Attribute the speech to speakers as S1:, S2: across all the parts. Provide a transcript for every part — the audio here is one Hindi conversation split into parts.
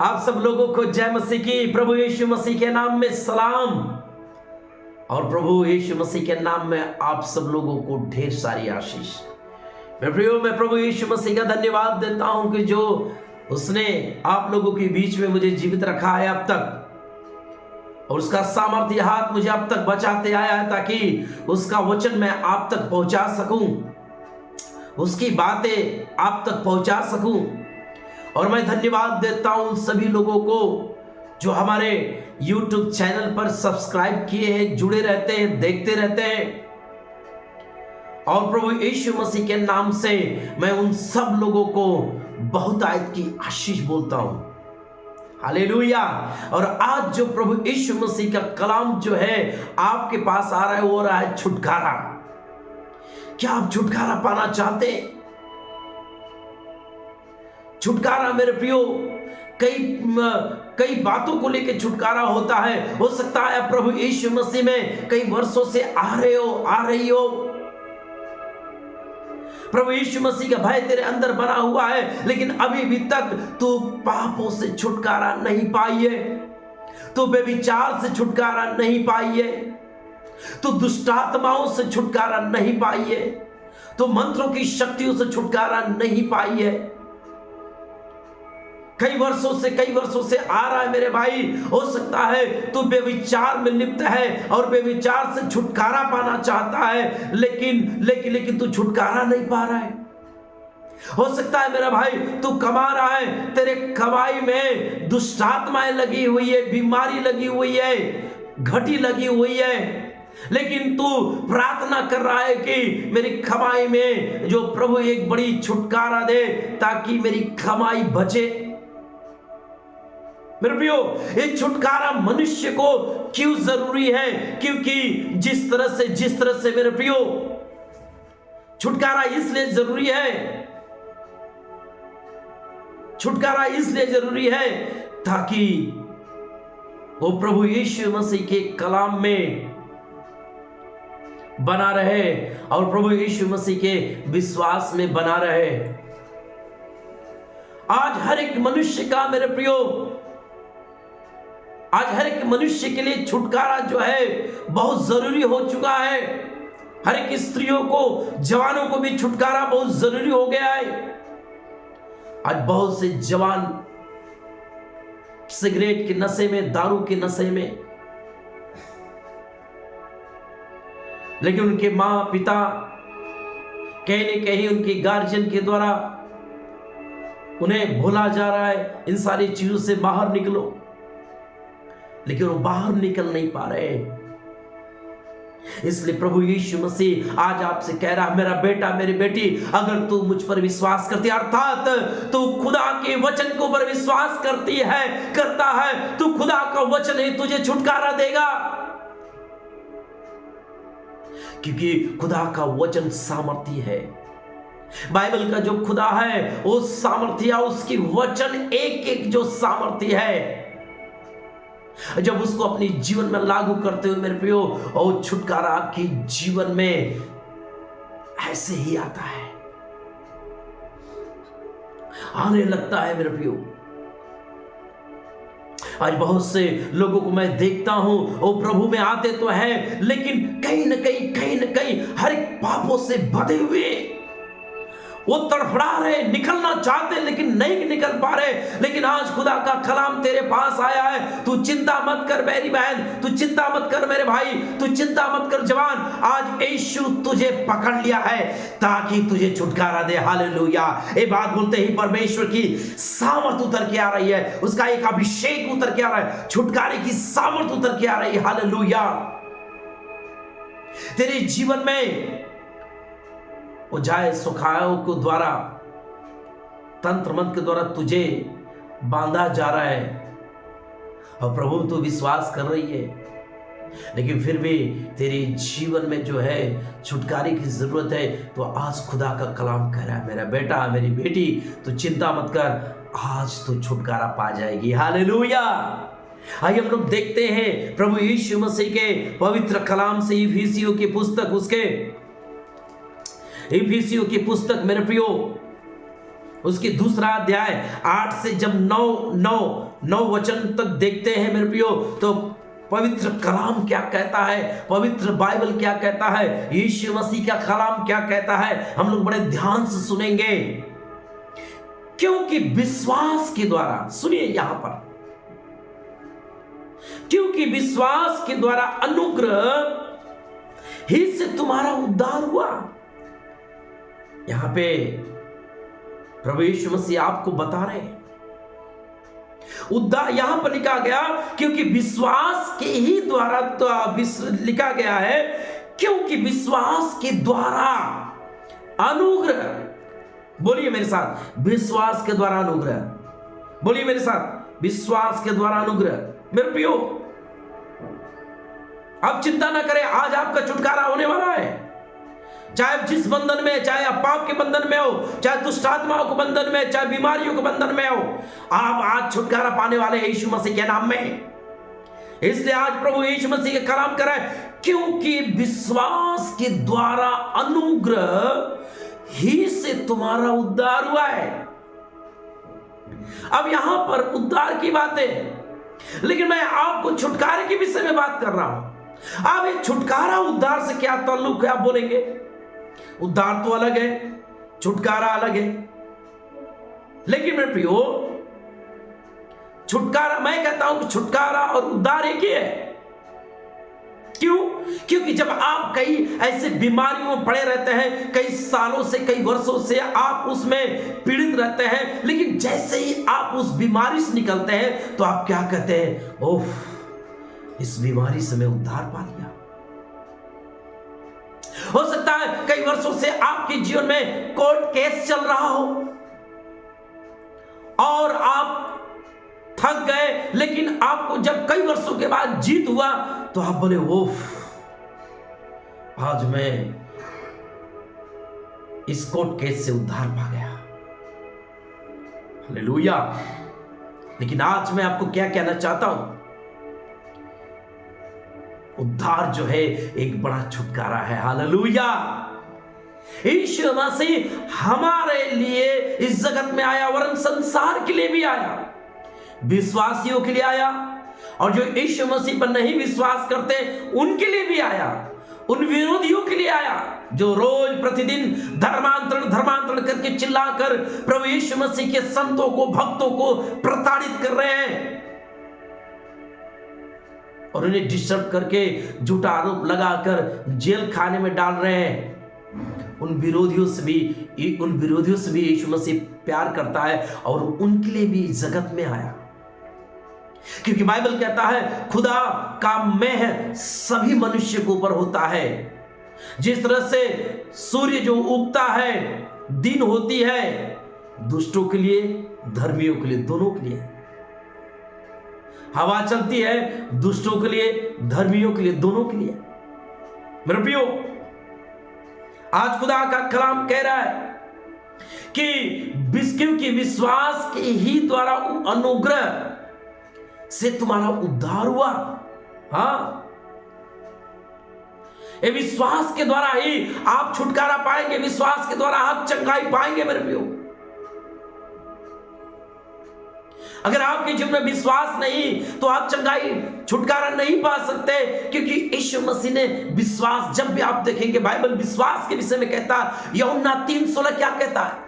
S1: आप सब लोगों को जय मसीह की। प्रभु यीशु मसीह के नाम में सलाम और प्रभु यीशु मसीह के नाम में आप सब लोगों को ढेर सारी आशीष। मैं प्रभु यीशु मसीह का धन्यवाद देता हूं कि जो उसने आप लोगों के बीच में मुझे जीवित रखा है अब तक, और उसका सामर्थ्य हाथ मुझे अब तक बचाते आया है ताकि उसका वचन मैं आप तक पहुंचा सकूं, उसकी बातें आप तक पहुंचा सकूं। और मैं धन्यवाद देता हूं उन सभी लोगों को जो हमारे YouTube चैनल पर सब्सक्राइब किए हैं, जुड़े रहते हैं, देखते रहते हैं। और प्रभु यीशु मसीह के नाम से मैं उन सब लोगों को बहुत आयत की आशीष बोलता हूं। हालेलुया। और आज जो प्रभु यीशु मसीह का कलाम जो है आपके पास आ रहा है, वो रहा है छुटकारा। क्या आप छुटकारा पाना चाहते हैं? छुटकारा मेरे प्रियो, कई बातों को लेकर छुटकारा होता है। हो सकता है प्रभु यीशु मसीह में कई वर्षों से आ रही हो। प्रभु यीशु मसीह का भय तेरे अंदर बना हुआ है, लेकिन अभी भी तक तू पापों से छुटकारा नहीं पाई है, तू व्यभिचार से छुटकारा नहीं पाई है, तू दुष्टात्माओं से छुटकारा नहीं पाई है, तू मंत्रों की शक्तियों से छुटकारा नहीं पाई है। कई वर्षों से आ रहा है मेरे भाई। हो सकता है तू व्यभिचार में लिप्त है और व्यभिचार से छुटकारा पाना चाहता है, लेकिन तू छुटकारा नहीं पा रहा है। हो सकता है मेरा भाई तू कमा रहा है, तेरे कमाई में दुष्टात्माएं लगी हुई है, बीमारी लगी हुई है, घटी लगी हुई है, लेकिन तू प्रार्थना कर रहा है कि मेरी कमाई में जो प्रभु एक बड़ी छुटकारा दे ताकि मेरी कमाई बचे। मेरे प्रियो, ये छुटकारा मनुष्य को क्यों जरूरी है? क्योंकि जिस तरह से मेरे प्रियो छुटकारा इसलिए जरूरी है, छुटकारा इसलिए जरूरी है ताकि वो प्रभु यीशु मसीह के कलाम में बना रहे और प्रभु यीशु मसीह के विश्वास में बना रहे। आज हर एक मनुष्य का मेरे प्रियो, आज हर एक मनुष्य के लिए छुटकारा जो है बहुत जरूरी हो चुका है। हर एक स्त्रियों को, जवानों को भी छुटकारा बहुत जरूरी हो गया है। आज बहुत से जवान सिगरेट के नशे में, दारू के नशे में, लेकिन उनके मां पिता कहीं न कहीं उनके गार्जियन के द्वारा उन्हें भूला जा रहा है, इन सारी चीजों से बाहर निकलो, लेकिन वो बाहर निकल नहीं पा रहे। इसलिए प्रभु यीशु मसीह आज आपसे कह रहा है, मेरा बेटा, मेरी बेटी, अगर तू मुझ पर विश्वास करती, अर्थात तू खुदा के वचन के ऊपर विश्वास करता है, तू खुदा का वचन ही तुझे छुटकारा देगा, क्योंकि खुदा का वचन सामर्थी है। बाइबल का जो खुदा है वो सामर्थी, उसकी वचन एक जो सामर्थी है, जब उसको अपने जीवन में लागू करते हुए मेरे प्रियो, और छुटकारा आपके जीवन में ऐसे ही आता है, आने लगता है मेरे प्रियो। आज बहुत से लोगों को मैं देखता हूं, वो प्रभु में आते तो हैं, लेकिन कहीं न कहीं हर एक पापों से बंधे हुए वो तड़फड़ा रहे, निकलना चाहते लेकिन नहीं निकल पा रहे। लेकिन आज खुदा का कलाम तेरे पास आया है, तू चिंता मत कर मेरी बहन, तू चिंता मत कर मेरे भाई, तू चिंता मत कर जवान। आज यीशु तुझे पकड़ लिया है ताकि तुझे छुटकारा दे। हालेलुया। ये बात बोलते ही परमेश्वर की सामर्थ उतर के आ रही है, उसका एक अभिषेक उतर के आ रहा है, छुटकारे की सामर्थ उतर के आ रही है। हालेलुया। तेरे जीवन में वो जाए सुखायों को द्वारा, तंत्र मंत्र के द्वारा तुझे बांधा जा रहा है, और प्रभु तू विश्वास कर रही है, लेकिन फिर भी तेरे जीवन में जो है छुटकारे की जरूरत है। तो आज खुदा का कलाम कह रहा है, मेरा बेटा, मेरी बेटी, तू चिंता मत कर, आज तू छुटकारा पा जाएगी। हालेलुया। आइए हम लोग देखते हैं प्रभु यीशु मसीह के पवित्र कलाम से इफिसियों की पुस्तक, उसके इफिसियों की पुस्तक मेरे प्रियो, उसकी दूसरा अध्याय 8 से जब 9 9 वचन तक देखते हैं मेरे प्रियो, तो पवित्र कलाम क्या कहता है, पवित्र बाइबल क्या कहता है, यीशु मसीह का कलाम क्या कहता है, हम लोग बड़े ध्यान से सुनेंगे। क्योंकि विश्वास के द्वारा, सुनिए यहां पर, क्योंकि विश्वास के द्वारा अनुग्रह ही से तुम्हारा उद्धार हुआ। यहां पे प्रभु यीशु मसीह आपको बता रहे हैं, उद्धार यहां पर लिखा गया क्योंकि विश्वास के ही द्वारा, तो लिखा गया है क्योंकि विश्वास के द्वारा अनुग्रह। बोलिए मेरे साथ, विश्वास के द्वारा अनुग्रह। बोलिए मेरे साथ, विश्वास के द्वारा अनुग्रह। मेरे प्रियो, आप चिंता ना करें, आज आपका छुटकारा होने वाला है। चाहे आप जिस बंधन में, चाहे आप पाप के बंधन में हो, चाहे दुष्ट आत्माओं के बंधन में, चाहे बीमारियों के बंधन में हो, आप आज छुटकारा पाने वाले हैं यीशु मसीह के नाम में। इसलिए आज प्रभु यीशु मसीह के कलाम कर रहा है, क्योंकि विश्वास के द्वारा अनुग्रह ही से तुम्हारा उद्धार हुआ है। अब यहां पर उद्धार की बात है, लेकिन मैं आपको छुटकारे के विषय में बात कर रहा हूं। अब ये छुटकारा उद्धार से क्या ताल्लुक है, आप बोलेंगे। उद्धार तो अलग है, छुटकारा अलग है। लेकिन मेरे प्रियो, छुटकारा, मैं कहता हूं कि छुटकारा और उद्धार एक ही है। क्यों? क्योंकि जब आप कई ऐसे बीमारियों में पड़े रहते हैं, कई सालों से, कई वर्षों से आप उसमें पीड़ित रहते हैं, लेकिन जैसे ही आप उस बीमारी से निकलते हैं तो आप क्या कहते हैं, ओह, इस बीमारी से मैं उद्धार पा लिया। हो सकता है कई वर्षों से आपके जीवन में कोर्ट केस चल रहा हो और आप थक गए, लेकिन आपको जब कई वर्षों के बाद जीत हुआ तो आप बोले, ओह, आज मैं इस कोर्ट केस से उद्धार पा गया। हालेलुया। लेकिन आज मैं आपको क्या कहना चाहता हूं, उद्धार जो है एक बड़ा छुटकारा है। हालेलुया। यीशु मसीह हमारे लिए इस जगत में आया, वरन संसार के लिए भी आया, विश्वासियों के लिए आया, और जो यीशु मसीह पर नहीं विश्वास करते उनके लिए भी आया, उन विरोधियों के लिए आया जो रोज प्रतिदिन धर्मांतरण करके चिल्लाकर प्रभु यीशु मसीह के संतों को, भक्तों को प्रताड़ित कर रहे हैं और उन्हें डिस्टर्ब करके झूठा आरोप लगाकर जेल खाने में डाल रहे हैं। उन विरोधियों से भी यीशु मसीह प्यार करता है और उनके लिए भी जगत में आया, क्योंकि बाइबल कहता है खुदा का मेह सभी मनुष्य के ऊपर होता है। जिस तरह से सूर्य जो उगता है, दिन होती है, दुष्टों के लिए, धर्मियों के लिए, दोनों के लिए। हवा चलती है, दुष्टों के लिए, धर्मियों के लिए, दोनों के लिए। मेरे प्रियो, आज खुदा का कलाम कह रहा है कि क्योंकि विश्वास के ही द्वारा अनुग्रह से तुम्हारा उद्धार हुआ। हाँ, ये विश्वास के द्वारा ही आप छुटकारा पाएंगे, विश्वास के द्वारा आप चंगाई पाएंगे। मेरे प्रियो, अगर आपके जीवन में विश्वास नहीं तो आप चंगाई, छुटकारा नहीं पा सकते, क्योंकि यीशु मसीह ने विश्वास, जब भी आप देखेंगे बाइबल विश्वास के विषय में कहता है। यूहन्ना 3:16 क्या कहता है?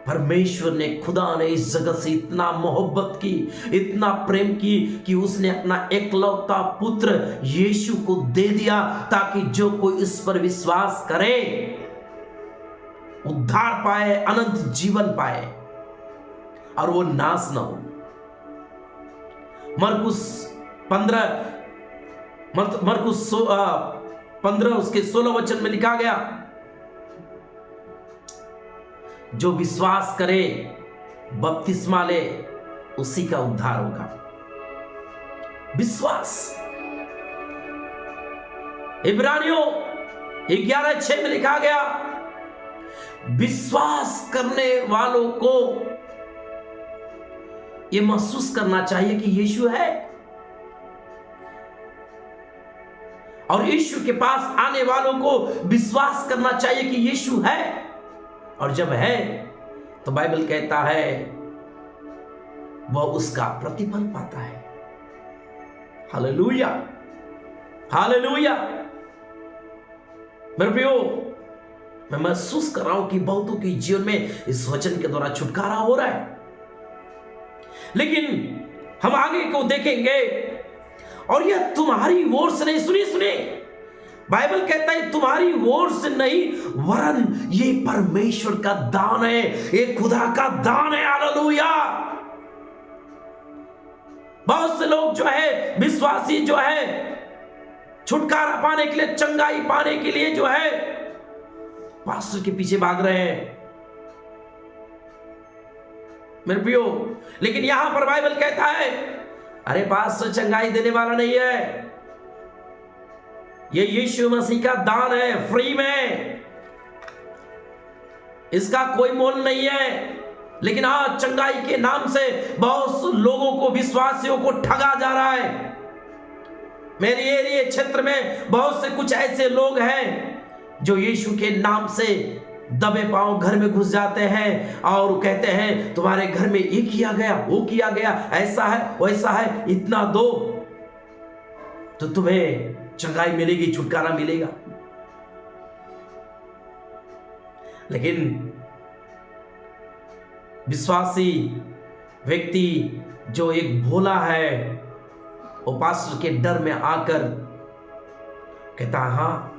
S1: परमेश्वर ने, खुदा ने इस जगत से इतना मोहब्बत की, इतना प्रेम की कि उसने अपना एकलौता पुत्र यीशु को दे दिया, ताकि जो कोई इस पर विश्वास करे उद्धार पाए, अनंत जीवन पाए और वो नाश न हो। मरकुस 15 उसके 16 वचन में लिखा गया, जो विश्वास करे, बपतिस्मा ले, उसी का उद्धार होगा। विश्वास। इब्रानियों 11:6 में लिखा गया, विश्वास करने वालों को यह महसूस करना चाहिए कि यीशु है, और यीशु के पास आने वालों को विश्वास करना चाहिए कि यीशु है। और जब है तो बाइबल कहता है वह उसका प्रतिफल पाता है। Hallelujah, hallelujah. मेरे प्रियो, मैं महसूस कर रहा हूं कि बहुतों के जीवन में इस वचन के द्वारा छुटकारा हो रहा है। लेकिन हम आगे को देखेंगे, और यह तुम्हारी ओर से नहीं, सुनिए सुनिए, बाइबल कहता है तुम्हारी ओर से नहीं, वरन ये परमेश्वर का दान है, ये खुदा का दान है। हालेलुया। बहुत से लोग जो है, विश्वासी जो है, छुटकारा पाने के लिए, चंगाई पाने के लिए जो है पास्टर के पीछे भाग रहे हैं मेरे प्रियो। लेकिन यहां पर बाइबल कहता है, अरे पास्टर चंगाई देने वाला नहीं है, ये यीशु मसीह का दान है, फ्री में, इसका कोई मोल नहीं है। लेकिन आज चंगाई के नाम से बहुत लोगों को, विश्वासियों को ठगा जा रहा है। मेरे एरिया क्षेत्र में बहुत से कुछ ऐसे लोग हैं जो यीशु के नाम से दबे पांव घर में घुस जाते हैं और कहते हैं तुम्हारे घर में ये किया गया, वो किया गया, ऐसा है, वैसा है, इतना दो तो तुम्हें चंगाई मिलेगी, छुटकारा मिलेगा। लेकिन विश्वासी व्यक्ति जो एक भोला है, वो पास्टर के डर में आकर कहता है हाँ,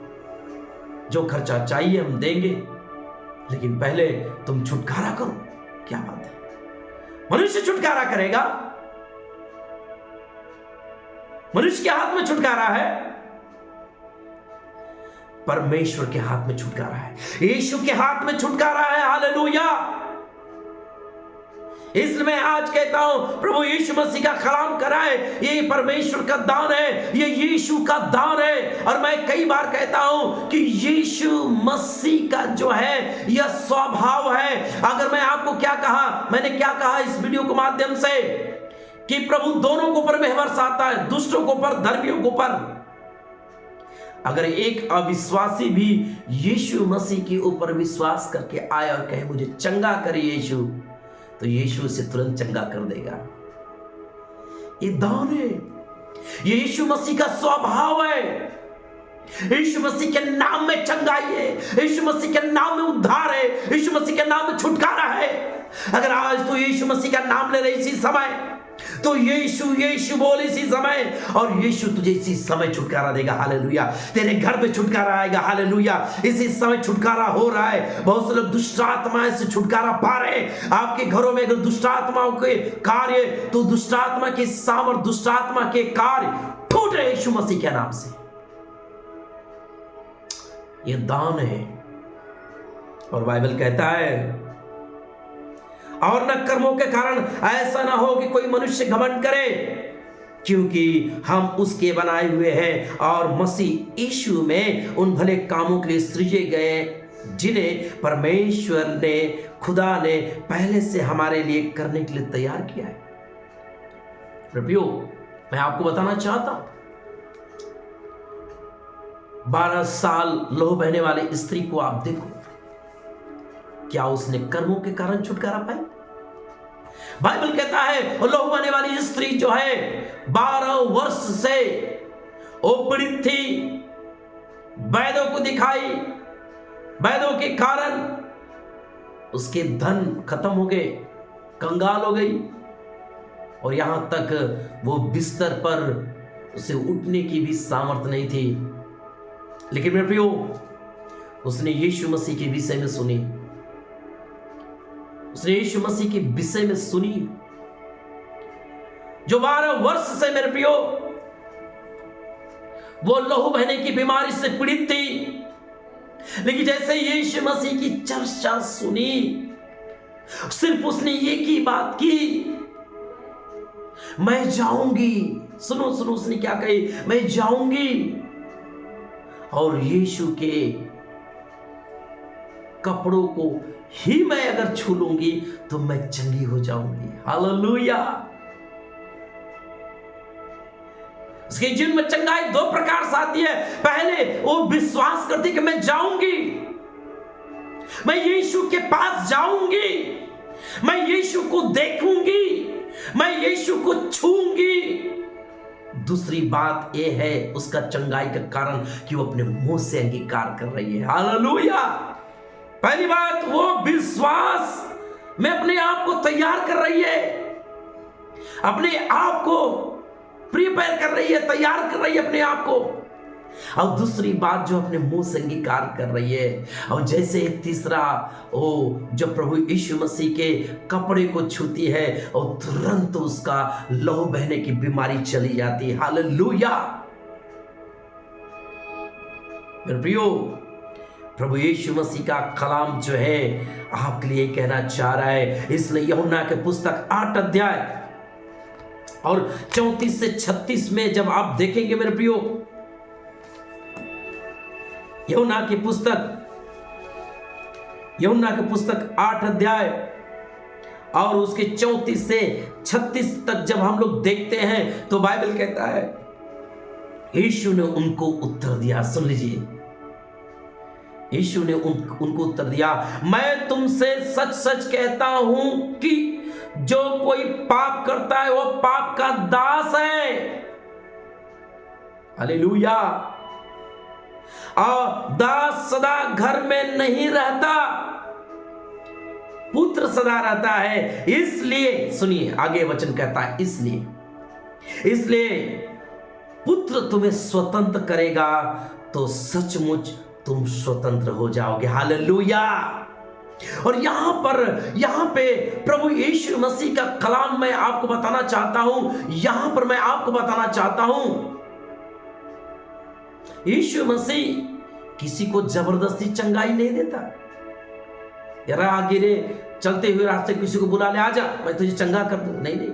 S1: जो खर्चा चाहिए हम देंगे, लेकिन पहले तुम छुटकारा करो। क्या बात है, मनुष्य छुटकारा करेगा? मनुष्य के हाथ में छुटकारा है? परमेश्वर के हाथ में छुटकारा है, यीशु के हाथ में छुटकारा है। हालेलुया। इसलिए मैं आज कहता हूं, प्रभु यीशु मसीह का कलाम कराए, ये परमेश्वर का दान है, ये यीशु का दान है। और मैं कई बार कहता हूं कि यीशु मसीह का जो है यह स्वभाव है। अगर मैं आपको क्या कहा, मैंने क्या कहा इस वीडियो के माध्यम से, कि प्रभु दोनों को ऊपर में बरसाता है, दुष्टों को ऊपर, धर्मियों को ऊपर। अगर एक अविश्वासी भी यीशु मसीह के ऊपर विश्वास करके आए और कहे मुझे चंगा करे यीशु, तो यीशु उसे तुरंत चंगा कर देगा। ये दान है, ये यीशु मसीह का स्वभाव है। यीशु मसीह के नाम में चंगाई है, यीशु मसीह के नाम में उद्धार है, यीशु मसीह के नाम में छुटकारा है। अगर आज तो यीशु मसीह का नाम ले रहे इसी समय, तो यीशु यीशु बोल इसी समय, और यीशु तुझे इसी समय छुटकारा देगा। हालेलुया। तेरे घर पे छुटकारा आएगा। हालेलुया। इसी समय छुटकारा हो रहा है। बहुत से लोग दुष्ट आत्माओं से छुटकारा पा रहे हैं। आपके घरों में अगर दुष्ट आत्माओं के कार्य, तो दुष्ट आत्मा के सामर्थ, दुष्ट आत्मा के कार्य टूट रहे यीशु मसीह के नाम से। यह दान है। और बाइबल कहता है, और न कर्मों के कारण ऐसा ना हो कि कोई मनुष्य घमंड करे, क्योंकि हम उसके बनाए हुए हैं और मसीह यीशु में उन भले कामों के लिए सृजे गए जिन्हें परमेश्वर ने, खुदा ने पहले से हमारे लिए करने के लिए तैयार किया है। प्रियो, मैं आपको बताना चाहता हूं, 12 साल लहू बहने वाली स्त्री को आप देखो, क्या उसने कर्मों के कारण छुटकारा पाई? बाइबल कहता है लहू बहने वाली स्त्री जो है 12 वर्ष से वो पीड़ित थी, वैद्यों को दिखाई, वैद्यों के कारण उसके धन खत्म हो गए, कंगाल हो गई, और यहां तक वो बिस्तर पर उसे उठने की भी सामर्थ्य नहीं थी। लेकिन मेरे प्रियो, उसने यीशु मसीह के विषय में सुनी, उसने यीशु मसीह के विषय में सुनी, जो 12 वर्ष से मेरे प्रियो वो लहू बहने की बीमारी से पीड़ित थी। लेकिन जैसे यीशु मसीह की चर्चा सुनी, सिर्फ उसने एक ही बात की, मैं जाऊंगी। सुनो सुनो, उसने क्या कही? मैं जाऊंगी और यीशु के कपड़ों को ही मैं अगर छू लूंगी तो मैं चंगी हो जाऊंगी। हालेलुया। उसके जीवन में चंगाई 2 प्रकार से आती है। पहले वो विश्वास करती कि मैं जाऊंगी, मैं यीशु के पास जाऊंगी, मैं यीशु को देखूंगी, मैं यीशु को छूंगी। दूसरी बात यह है उसका चंगाई का कारण कि वो अपने मुंह से अंगीकार कर रही है। हालेलुया। पहली बात, वो विश्वास में अपने आप को तैयार कर रही है, अपने आप को प्रिपेयर कर रही है, तैयार कर रही है अपने आप को। और दूसरी बात, जो अपने मुंह से अंगीकार कर रही है। और जैसे तीसरा, जब प्रभु यीशु मसीह के कपड़े को छूती है और तुरंत उसका लहू बहने की बीमारी चली जाती है। हालेलुया। मेरे प्रियो, प्रभु यीशु मसीह का कलाम जो है आपके लिए कहना चाह रहा है। इसलिए यूहन्ना के पुस्तक 8 अध्याय और 34 से 36 में जब आप देखेंगे मेरे प्रियो, यूहन्ना की पुस्तक 8 अध्याय और उसके 34 से 36 तक जब हम लोग देखते हैं तो बाइबल कहता है, यीशु ने उनको उत्तर दिया। सुन लीजिए, यीशु ने उनको उत्तर दिया, मैं तुमसे सच सच कहता हूं कि जो कोई पाप करता है वो पाप का दास है। हालेलुया। और दास सदा घर में नहीं रहता, पुत्र सदा रहता है। इसलिए सुनिए, आगे वचन कहता है, इसलिए पुत्र तुम्हें स्वतंत्र करेगा तो सचमुच तुम स्वतंत्र हो जाओगे। हालेलुया। और यहां पे प्रभु यीशु मसीह का कलाम मैं आपको बताना चाहता हूं, यहां पर मैं आपको बताना चाहता हूं, यीशु मसीह किसी को जबरदस्ती चंगाई नहीं देता। यार आगे रे चलते हुए रास्ते किसी को बुला ले, आजा मैं तुझे चंगा कर दूं। नहीं,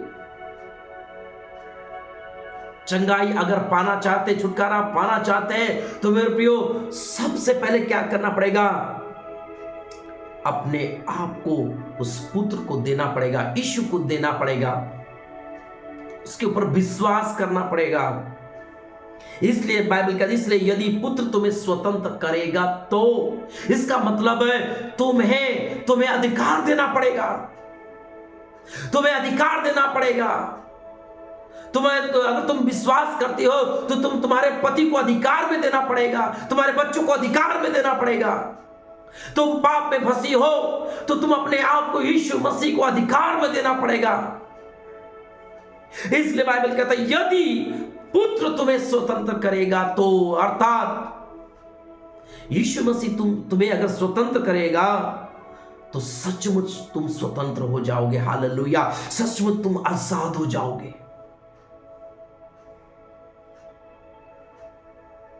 S1: चंगाई अगर पाना चाहते, छुटकारा पाना चाहते हैं तो मेरे प्रियो, सबसे पहले क्या करना पड़ेगा? अपने आप को उस पुत्र को देना पड़ेगा, यीशु को देना पड़ेगा, उसके ऊपर विश्वास करना पड़ेगा। इसलिए बाइबल का, इसलिए यदि पुत्र तुम्हें स्वतंत्र करेगा तो इसका मतलब है तुम्हें अधिकार देना पड़ेगा, तुम्हें अधिकार देना पड़ेगा। अगर तुम विश्वास करते हो तो तुम्हारे पति को अधिकार में देना पड़ेगा, तुम्हारे बच्चों को अधिकार में देना पड़ेगा। तुम पाप में फंसी हो तो तुम अपने आप को यीशु मसीह को अधिकार में देना पड़ेगा। इसलिए बाइबल कहता है, यदि पुत्र तुम्हें स्वतंत्र करेगा तो, अर्थात यीशु मसीह तुम्हें अगर स्वतंत्र करेगा तो सचमुच तुम स्वतंत्र हो जाओगे। हालेलुया। सचमुच तुम आजाद हो जाओगे।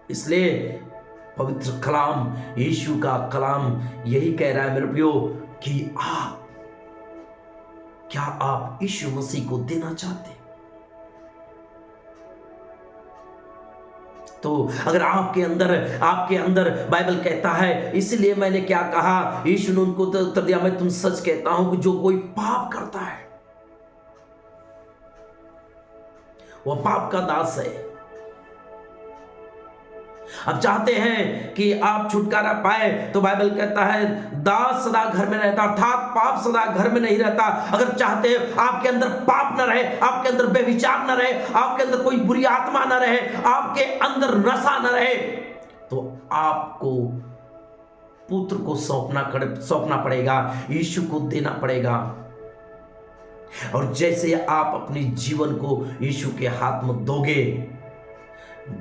S1: इसलिए पवित्र कलाम, यीशु का कलाम यही कह रहा है मेरे प्रियो कि क्या आप यीशु मसीह को देना चाहते हैं? तो अगर आपके अंदर बाइबल कहता है, इसलिए मैंने क्या कहा, यीशु ने उनको उत्तर दिया, मैं तुम सच कहता हूं कि जो कोई पाप करता है वह पाप का दास है। अब चाहते हैं कि आप छुटकारा पाए तो बाइबल कहता है, दास सदा घर में रहता, अर्थात पाप सदा घर में नहीं रहता। अगर चाहते हैं आपके अंदर पाप न रहे, आपके अंदर व्यभिचार न रहे, आपके अंदर कोई बुरी आत्मा न रहे, आपके अंदर नशा न रहे, तो आपको पुत्र को सौंपना पड़ेगा, यीशु को देना पड़ेगा। और जैसे आप अपने जीवन को यीशु के हाथ में दोगे,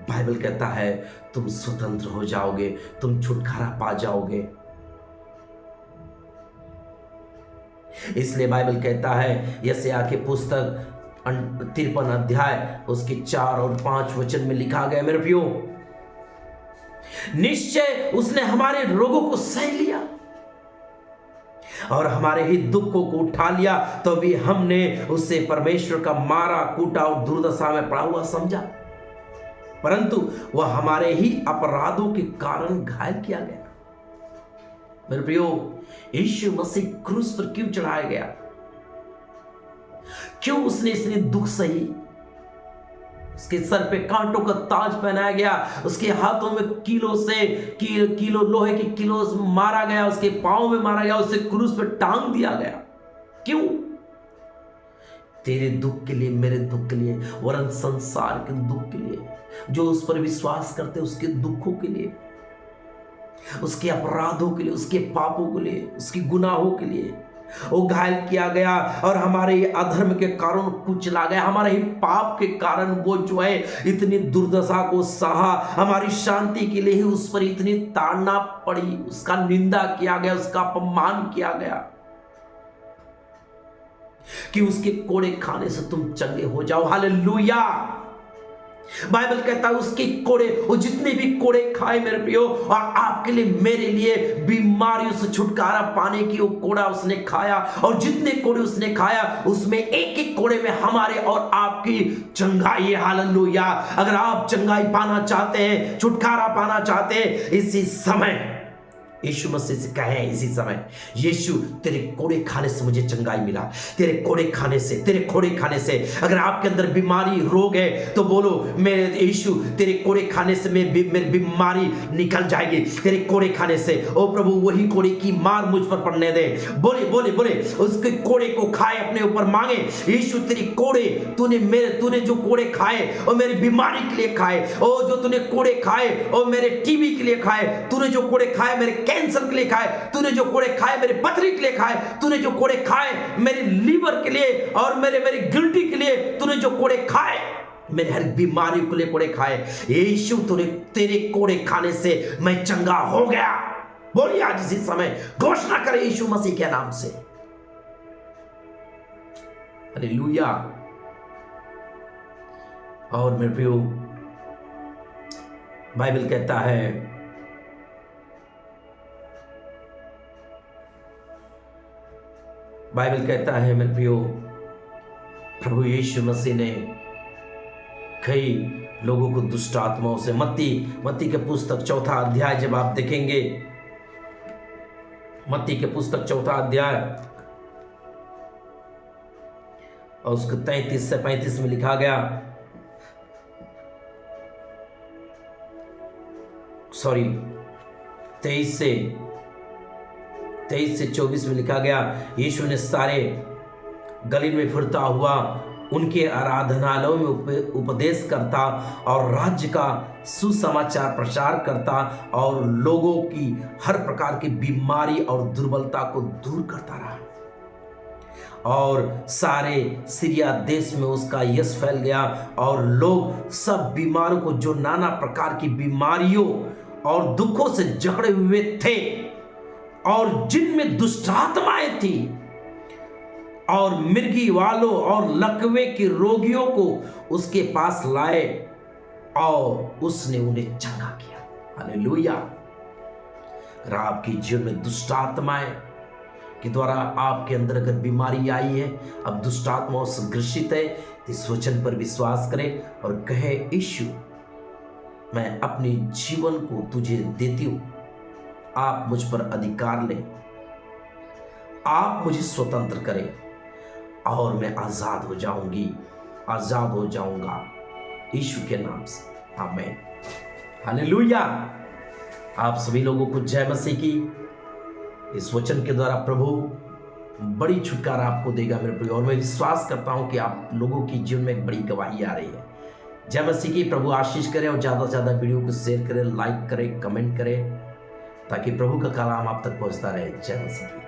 S1: बाइबल कहता है तुम स्वतंत्र हो जाओगे, तुम छुटकारा पा जाओगे। इसलिए बाइबल कहता है, यशायाह की पुस्तक 53 अध्याय उसके 4 और 5 वचन में लिखा गया, मेरे प्रियो, निश्चय उसने हमारे रोगों को सह लिया और हमारे ही दुखों को उठा लिया, तो भी हमने उसे परमेश्वर का मारा, कूटा और दुर्दशा में पड़ा हुआ समझा, परंतु वह हमारे ही अपराधों के कारण घायल किया गया। मेरे प्रियो, यीशु मसीह क्रूस पर क्यों चढ़ाया गया? क्यों उसने इतने दुख सही? उसके सर पे कांटों का ताज पहनाया गया, उसके हाथों में किलो लोहे के किलो मारा गया, उसके पांव में मारा गया, उसे क्रूस पर टांग दिया गया। क्यों? तेरे दुख के लिए, मेरे दुख के लिए, वरन संसार के दुख के लिए, जो उस पर विश्वास करते उसके दुखों के लिए, उसके अपराधों के लिए, उसके पापों के लिए, उसके गुनाहों के लिए वो घायल किया गया और हमारे अधर्म के कारण कुचला गया। हमारे ही पाप के कारण वो जो है इतनी दुर्दशा को सहा। हमारी शांति के लिए ही उस पर इतनी ताड़ना पड़ी, उसका निंदा किया गया, उसका अपमान किया गया कि उसके कोड़े खाने से तुम चंगे हो जाओ। हालेलुया। बाइबल कहता है उसके कोड़े, वो जितने भी कोड़े खाए मेरे प्रियो, और आपके लिए मेरे लिए बीमारियों से छुटकारा पाने की वो कोड़ा उसने खाया, और जितने कोड़े उसने खाया उसमें एक एक कोड़े में हमारे और आपकी चंगाई है। हालेलुया। अगर आप चंगाई पाना चाहते हैं, छुटकारा पाना चाहते हैं, इसी समय यीशु मसीह से कहें, इसी समय, यीशु तेरे कोड़े खाने से मुझे चंगाई मिला। तेरे कोड़े खाने से, तेरे कोड़े खाने से अगर आपके अंदर बीमारी, रोग है तो बोलो, मेरे यीशु तेरे कोड़े खाने से मेरी बीमारी निकल जाएगी। तेरे कोड़े खाने से ओ प्रभु वही कोड़े की मार मुझ पर पड़ने दे। बोले बोले बोले, उसके कोड़े को खाए, अपने ऊपर मांगे, यीशु तेरी कोड़े, तूने जो कोड़े खाए और मेरी बीमारी के लिए खाए, ओ जो तूने कोड़े खाए और मेरे टीबी के लिए खाए, तूने जो कोड़े खाए मेरे कैंसर के लिए खाए, तूने जो कोड़े खाए मेरे पथरी के लिए खाए, तूने जो कोड़े खाए मेरे लीवर के लिए और मेरे गिल्टी के लिए, तूने जो कोड़े खाए मेरे हर बीमारी के लिए कोड़े खाए, यीशु तेरे कोड़े खाने से मैं चंगा हो गया। बोलिए आज इसी समय घोषणा करें यीशु मसीह के नाम से। हालेलुया। और मेरे प्रियो, बाइबल कहता है, बाइबल कहता है मेरे प्रियो, प्रभु यीशु मसीह ने कई लोगों को दुष्ट आत्माओं से, मत्ती के पुस्तक 4 अध्याय जब आप देखेंगे, मत्ती के पुस्तक 4 अध्याय और उसको 33 से 35 में लिखा गया, सॉरी 23 से 24 में लिखा गया, यीशु ने सारे गलील में फिरता हुआ उनके आराधनालयों में उपदेश करता और राज्य का सुसमाचार प्रचार करता और लोगों की हर प्रकार की बीमारी और दुर्बलता को दूर करता रहा। और सारे सीरिया देश में उसका यश फैल गया और लोग सब बीमारों को, जो नाना प्रकार की बीमारियों और दुखों से जकड़े हुए थे और जिनमें दुष्ट आत्माएं थी और मिर्गी वालों और लकवे के रोगियों को उसके पास लाए और उसने उन्हें चंगा किया। हालेलुया। अगर आपके जीवन में दुष्ट आत्माएं के द्वारा आपके अंदर अगर बीमारी आई है, अब दुष्ट आत्माओं से ग्रसित है, तो इस वचन पर विश्वास करें और कहे, यीशु मैं अपने जीवन को तुझे देती हूं, आप मुझ पर अधिकार लें, आप मुझे स्वतंत्र करें और मैं आजाद हो जाऊंगी, आजाद हो जाऊंगा यीशु के नाम से। आमीन। हालेलुया। आप सभी लोगों को जय मसीह की। इस वचन के द्वारा प्रभु बड़ी छुटकारा आपको देगा मेरे प्रिय, और मैं विश्वास करता हूं कि आप लोगों की जीवन में एक बड़ी गवाही आ रही है। जय मसीह की। प्रभु आशीष करें और ज़्यादा से ज़्यादा वीडियो को शेयर करें, लाइक करें, कमेंट करें, ताकि प्रभु का कलाम आप तक पहुंचता रहे। जय मसीह की।